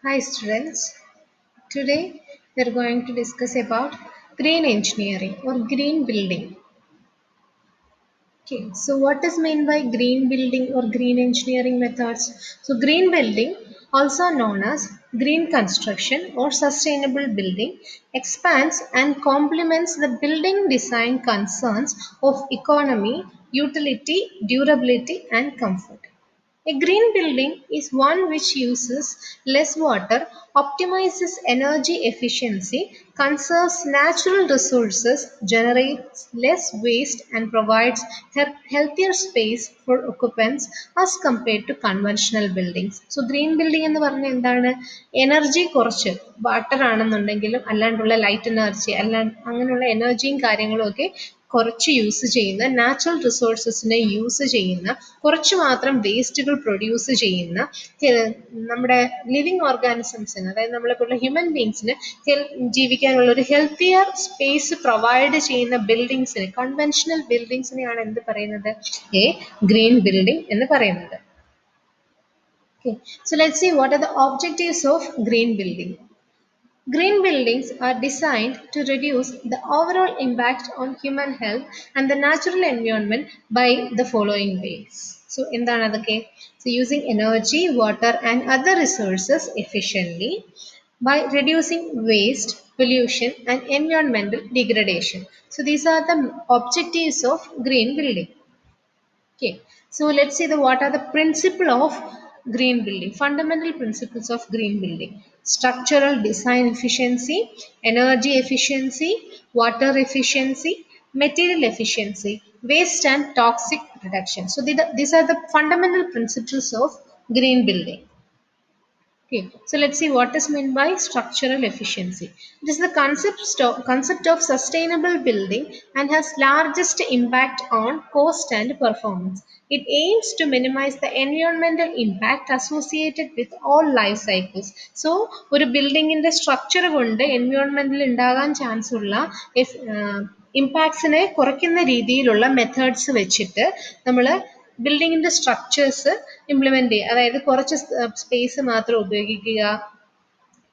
Hi students, today we are going to discuss about green engineering or green building. Okay, so what is meant by green building or green engineering methods? So green building, also known as green construction or sustainable building, expands and complements the building design concerns of economy, utility, durability and comfort. A green building is one which uses less water, optimizes energy efficiency, conserves natural resources, generates less waste, and provides healthier space for occupants as compared to conventional buildings. So, green building എന്ന് പറഞ്ഞാൽ എന്താണ് energy കുറച്ച് water ആണെന്നുണ്ടെങ്കിലും അല്ലാണ്ടുള്ള light energy അങ്ങനെയുള്ള എനർജിയും കാര്യങ്ങളും ഒക്കെ കുറച്ച് യൂസ് ചെയ്യുന്ന നാച്ചുറൽ റിസോഴ്സസിനെ യൂസ് ചെയ്യുന്ന കുറച്ച് മാത്രം വേസ്റ്റുകൾ പ്രൊഡ്യൂസ് ചെയ്യുന്ന നമ്മുടെ ലിവിങ് ഓർഗാനിസംസിന് അതായത് നമ്മളെപ്പോലുള്ള ഹ്യൂമൻ ബീങ്സിന് ജീവിക്കാനുള്ള ഒരു ഹെൽത്തിയർ സ്പേസ് പ്രൊവൈഡ് ചെയ്യുന്ന ബിൽഡിങ്സിന് കൺവെൻഷണൽ ബിൽഡിങ്സിനെയാണ് എന്ത് പറയുന്നത് എ ഗ്രീൻ ബിൽഡിംഗ് എന്ന് പറയുന്നത്. Okay, so let's see what are the objectives of green building. Green buildings are designed to reduce the overall impact on human health and the natural environment by the following ways. So, എന്താണ് അതൊക്കെ? So, using energy, water and other resources efficiently by reducing waste, pollution and environmental degradation. So, these are the objectives of green building. Okay, so let's see what are the principle of green building, fundamental principles of green building. Structural design efficiency, energy efficiency, water efficiency, material efficiency, waste and toxic reduction. So these are the fundamental principles of green building. Okay, so let's see what is meant by structural efficiency. It is the concept of sustainable building and has largest impact on cost and performance. It aims to minimize the environmental impact associated with all life cycles. So, ഒരു ബിൽഡിങ്ങിന്റെ structure കൊണ്ട് എൻവയോൺമെന്റിൽ ഉണ്ടാകാൻ chance ഉള്ള ഇമ്പാക്ട്സിനെ കുറയ്ക്കുന്ന രീതിയിലുള്ള methods വെച്ചിട്ട് നമ്മൾ ബിൽഡിങ്ങിന്റെ സ്ട്രക്ചേഴ്സ് ഇംപ്ലിമെന്റ് ചെയ്യുക. അതായത് കുറച്ച് സ്പേസ് മാത്രം ഉപയോഗിക്കുക,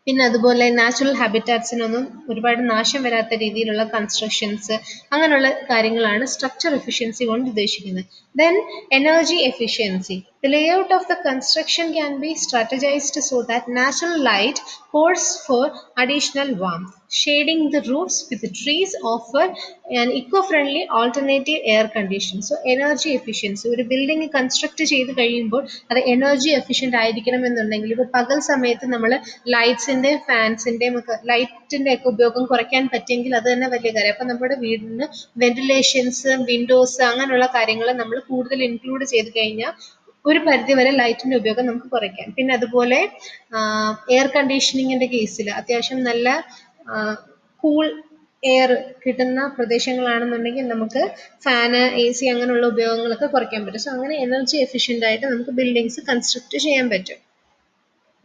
പിന്നെ അതുപോലെ നാച്ചുറൽ ഹാബിറ്റാറ്റ്സിനൊന്നും ഒരുപാട് നാശം വരാത്ത രീതിയിലുള്ള കൺസ്ട്രക്ഷൻസ്, അങ്ങനെയുള്ള കാര്യങ്ങളാണ് സ്ട്രക്ചർ എഫിഷ്യൻസി കൊണ്ട് ഉദ്ദേശിക്കുന്നത്. Then energy efficiency. The layout of the construction can be strategized so that natural light pours for additional warmth. Shading the roofs with trees offer an eco-friendly alternative air condition. So energy efficiency. ഒരു building construct ചെയ്ത് കഴിയുമ്പോൾ അത് energy efficient ആയിരിക്കണം എന്നുണ്ടെങ്കിൽ ഇപ്പോൾ പകൽ സമയത്ത് നമ്മൾ ലൈറ്റ്സിൻ്റെയും ഫാൻസിൻ്റെയും ഒക്കെ ലൈറ്റിൻ്റെ ഒക്കെ ഉപയോഗം കുറയ്ക്കാൻ പറ്റിയെങ്കിൽ അത് തന്നെ വലിയ കാര്യം. അപ്പം നമ്മുടെ വീടിന് വെന്റിലേഷൻസ്, വിൻഡോസ് അങ്ങനെയുള്ള കാര്യങ്ങൾ നമ്മൾ കൂടുതൽ ഇൻക്ലൂഡ് ചെയ്ത് കഴിഞ്ഞാൽ ഒരു പരിധി വരെ ലൈറ്റിന്റെ ഉപയോഗം നമുക്ക് കുറയ്ക്കാം. പിന്നെ അതുപോലെ എയർ കണ്ടീഷനിങ്ങിന്റെ കേസിൽ അത്യാവശ്യം നല്ല കൂൾ എയർ കിട്ടുന്ന പ്രദേശങ്ങളാണെന്നുണ്ടെങ്കിൽ നമുക്ക് ഫാന്, എ സി അങ്ങനെയുള്ള ഉപയോഗങ്ങളൊക്കെ കുറയ്ക്കാൻ പറ്റും. സോ അങ്ങനെ എനർജി എഫിഷ്യൻ്റ് ആയിട്ട് നമുക്ക് ബിൽഡിങ്സ് കൺസ്ട്രക്ട് ചെയ്യാൻ പറ്റും.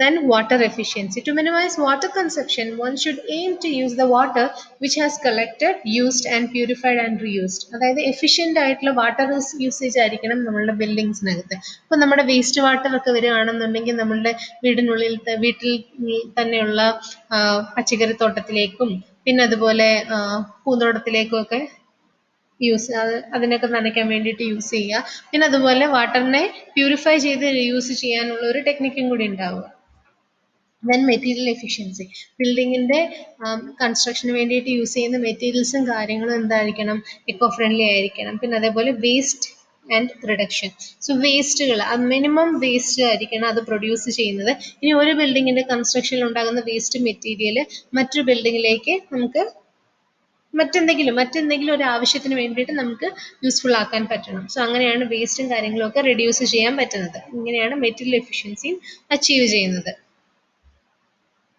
Then water efficiency. To minimize water consumption, one should aim to use the water which has collected, used and purified and reused. അതായത് എഫിഷ്യൻ്റ് ആയിട്ടുള്ള വാട്ടർ യൂസേജ് ആയിരിക്കണം നമ്മളുടെ ബിൽഡിങ്സിനകത്ത്. ഇപ്പോൾ നമ്മുടെ വേസ്റ്റ് വാട്ടർ ഒക്കെ വരികയാണെന്നുണ്ടെങ്കിൽ നമ്മളുടെ വീട്ടിൽ തന്നെയുള്ള പച്ചക്കറിത്തോട്ടത്തിലേക്കും പിന്നെ അതുപോലെ പൂന്തോട്ടത്തിലേക്കും ഒക്കെ അതിനൊക്കെ നനയ്ക്കാൻ വേണ്ടിയിട്ട് യൂസ് ചെയ്യുക. പിന്നെ അതുപോലെ വാട്ടറിനെ പ്യൂരിഫൈ ചെയ്ത് യൂസ് ചെയ്യാനുള്ള ഒരു ടെക്നിക്കും കൂടി ഉണ്ടാവുക. Then material efficiency. ബിൽഡിങ്ങിൻ്റെ കൺസ്ട്രക്ഷന് വേണ്ടിയിട്ട് യൂസ് ചെയ്യുന്ന മെറ്റീരിയൽസും കാര്യങ്ങളും എന്തായിരിക്കണം, എക്കോ ഫ്രണ്ട്ലി ആയിരിക്കണം. പിന്നെ അതേപോലെ വേസ്റ്റ് ആൻഡ് റിഡക്ഷൻ. സോ വേസ്റ്റുകൾ മിനിമം വേസ്റ്റ് ആയിരിക്കണം അത് പ്രൊഡ്യൂസ് ചെയ്യുന്നത്. ഇനി ഒരു ബിൽഡിങ്ങിൻ്റെ കൺസ്ട്രക്ഷനിൽ ഉണ്ടാകുന്ന വേസ്റ്റ് മെറ്റീരിയൽ മറ്റൊരു ബിൽഡിങ്ങിലേക്ക് നമുക്ക് മറ്റെന്തെങ്കിലും ഒരു ആവശ്യത്തിന് വേണ്ടിയിട്ട് നമുക്ക് യൂസ്ഫുൾ ആക്കാൻ പറ്റണം. സോ അങ്ങനെയാണ് വേസ്റ്റും കാര്യങ്ങളും ഒക്കെ റെഡ്യൂസ് ചെയ്യാൻ പറ്റുന്നത്. ഇങ്ങനെയാണ് മെറ്റീരിയൽ എഫിഷ്യൻസിയും അച്ചീവ് ചെയ്യുന്നത്.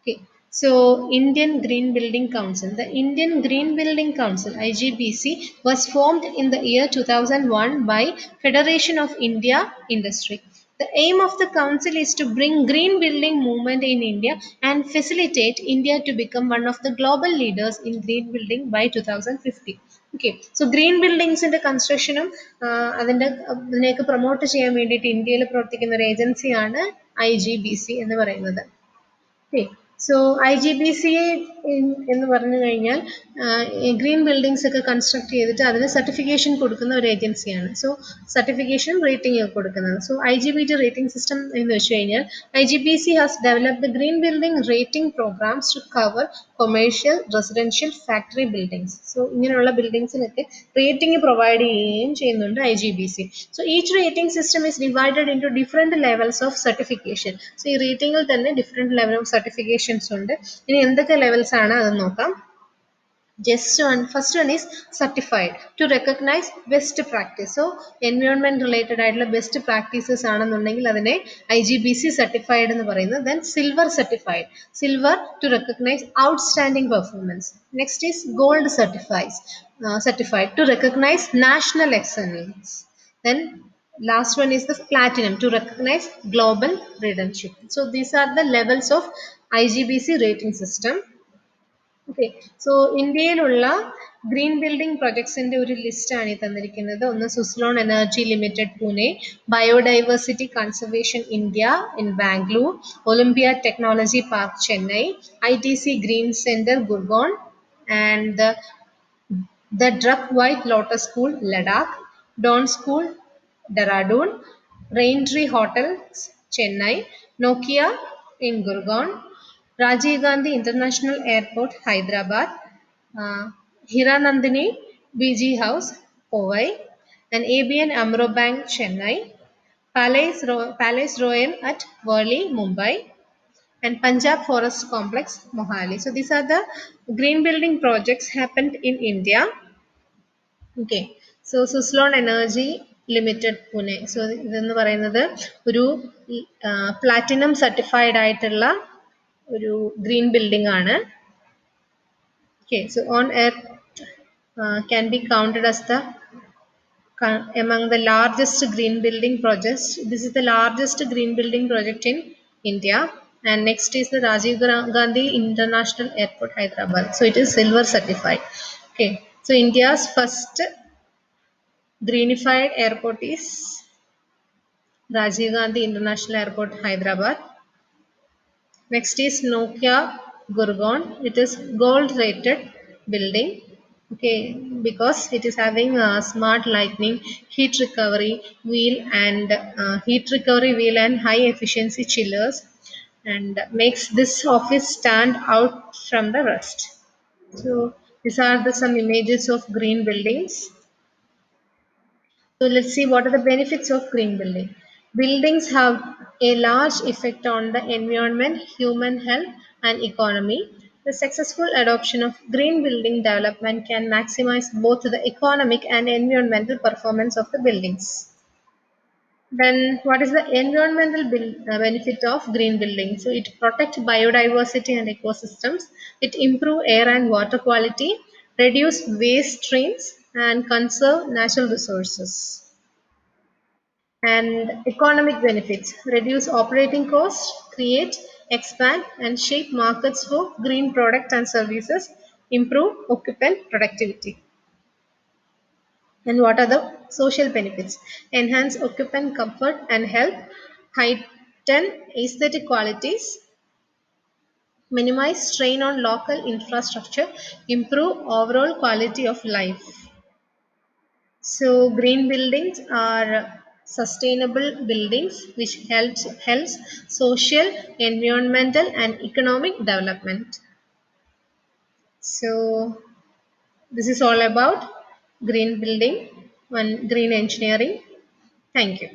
Okay, so Indian Green Building Council. The Indian Green Building Council (IGBC) was formed in the year 2001 by Federation of India Industry. The aim of the council is to bring green building movement in India and facilitate India to become one of the global leaders in green building by 2050. Okay, so green buildings in the construction അതിനെയൊക്കെ promote ചെയ്യാൻ വേണ്ടിയിട്ട് ഇന്ത്യയിൽ പ്രവർത്തിക്കുന്ന ഒരു ഏജൻസിയാണ് IGBC എന്ന് പറയുന്നത്. Okay. So IGBCA എന്ന് പറഞ്ഞു കഴിഞ്ഞാൽ ഈ ഗ്രീൻ ബിൽഡിങ്സ് ഒക്കെ കൺസ്ട്രക്ട് ചെയ്തിട്ട് അതിന് സർട്ടിഫിക്കേഷൻ കൊടുക്കുന്ന ഒരു ഏജൻസിയാണ്. സോ സർട്ടിഫിക്കേഷൻ റേറ്റിംഗ് ഒക്കെ കൊടുക്കുന്നത്. സോ IGBT റേറ്റിംഗ് സിസ്റ്റം എന്ന് വെച്ച് കഴിഞ്ഞാൽ IGBC has developed green building rating programmes to cover commercial, residential, factory buildings. So ഇങ്ങനെയുള്ള ബിൽഡിങ്സിനൊക്കെ റേറ്റിംഗ് പ്രൊവൈഡ് ചെയ്യുകയും ചെയ്യുന്നുണ്ട് IGBC. So each rating system is divided into different levels of certification. So ഈ റേറ്റിംഗിൽ തന്നെ different level of certifications ഉണ്ട്. ഇനി എന്തൊക്കെ levels ആണ് അത് നോക്കാം. First one is certified to recognize best practice. So environment related ആയിട്ടുള്ള ബെസ്റ്റ് പ്രാക്ടീസസ് ആണെന്നുണ്ടെങ്കിൽ അതിനെ IGBC സർട്ടിഫൈഡ് എന്ന് പറയുന്നത്. Then silver certified, silver to recognize outstanding performance. Next is gold certified to recognize national excellence. Then last one is the platinum to recognize global leadership. So these are the levels of IGBC rating system. Okay. So ഇന്ത്യയിലുള്ള green building പ്രൊജക്ട്സിന്റെ ഒരു list ആണ് ഈ തന്നിരിക്കുന്നത്. ഒന്ന് Suzlon energy limited Pune, biodiversity conservation India in Bangalore, Olympia technology park Chennai, ITC green centre Gurgaon, and the Druk White Lotus School, Ladakh, Dawn School, Dehradun, Raintree Hotels, Chennai, Nokia in Gurgaon, Rajiv Gandhi International Airport, Hyderabad, Hiranandini BG House, Powai, and ABN Amro Bank, Chennai, Palace Royal at Worli, Mumbai, and Punjab Forest Complex, Mohali. So these are the green building projects happened in India. Okay. So Suslon Energy Limited Pune. So ഇതെന്ന് പറയുന്നത് ഒരു platinum certified ആയിട്ടുള്ള ഒരു green building ആണ്. Okay. So on earth can be counted as the among the largest green building projects. This is the largest green building project in India. And next is the Rajiv Gandhi International Airport, Hyderabad. So it is silver certified. Okay. So India's first greenified airport is Rajiv Gandhi International Airport, Hyderabad. Next is Nokia Gurgaon. It is gold rated building. Okay, because it is having a smart lightning, heat recovery wheel and high efficiency chillers, and makes this office stand out from the rest. So these are some images of green buildings. So let's see what are the benefits of green building. Buildings have a large effect on the environment, human health, and economy. The successful adoption of green building development can maximize both the economic and environmental performance of the buildings. Then what is the environmental benefit of green building? So it protects biodiversity and ecosystems. It improve air and water quality, reduce waste streams, and conserve natural resources. And economic benefits: reduce operating costs, create, expand, and shape markets for green products and services, improve occupant productivity. And what are the social benefits? Enhance occupant comfort and health, heighten aesthetic qualities, minimize strain on local infrastructure, improve overall quality of life. So green buildings are sustainable buildings which helps social, environmental, and economic development. So this is all about green building and green engineering. Thank you.